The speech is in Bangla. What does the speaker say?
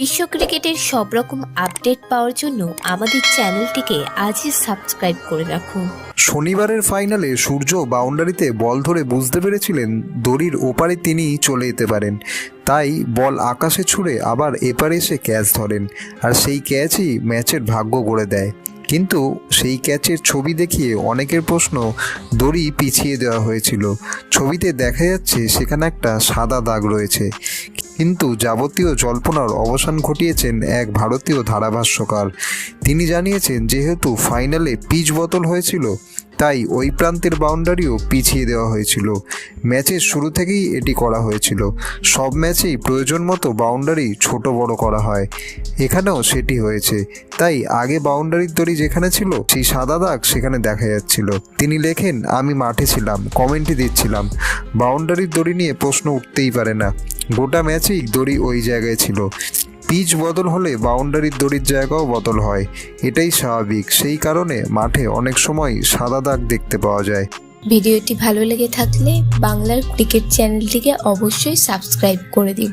বিশ্ব ক্রিকেটের সব রকম আপডেট পাওয়ার জন্য আমাদের চ্যানেলটিকে আজই সাবস্ক্রাইব করে রাখুন। শনিবারের ফাইনালে সূর্য বাউন্ডারিতে বল ধরে বুঝতে পেরেছিলেন দড়ির ওপারে তিনি চলে যেতে পারেন, তাই বল আকাশে ছুঁড়ে আবার এপারে এসে ক্যাচ ধরেন, আর সেই ক্যাচই ম্যাচের ভাগ্য গড়ে দেয়। কিন্তু সেই ক্যাচের ছবি দেখিয়ে অনেকের প্রশ্ন, দড়ি পিছিয়ে দেওয়া হয়েছিল। ছবিতে দেখা যাচ্ছে সেখানে একটা সাদা দাগ রয়েছে, কিন্তু যাবতীয় জল্পনার অবসান ঘটিয়েছেন এক ভারতীয় ধারাভাষ্যকার। তিনি জানিয়েছেন যেহেতু ফাইনালে পিচ বদল হয়েছিল, তাই ওই প্রান্তের বাউন্ডারিও পিছিয়ে দেওয়া হয়েছিল। ম্যাচের শুরু থেকেই এটি করা হয়েছিল। সব ম্যাচেই প্রয়োজন মতো বাউন্ডারি ছোট বড় করা হয়, এখানেও সেটি হয়েছে। তাই আগে বাউন্ডারির দড়ি যেখানে ছিল সেই সাদা দাগ সেখানে দেখা যাচ্ছিল। তিনি লেখেন, আমি মাঠে ছিলাম, কমেন্টে দিচ্ছিলাম, বাউন্ডারির দড়ি নিয়ে প্রশ্ন উঠতেই পারে না। গোটা ম্যাচেই দড়ি ওই জায়গায় ছিল। পিচ বদল হলে বাউন্ডারির দড়ির জায়গাও বদল হয়, এটাই স্বাভাবিক। সেই কারণে মাঠে অনেক সময় সাদা দাগ দেখতে পাওয়া যায়। ভিডিওটি ভালো লেগে থাকলে বাংলার ক্রিকেট চ্যানেলটিকে অবশ্যই সাবস্ক্রাইব করে দিন।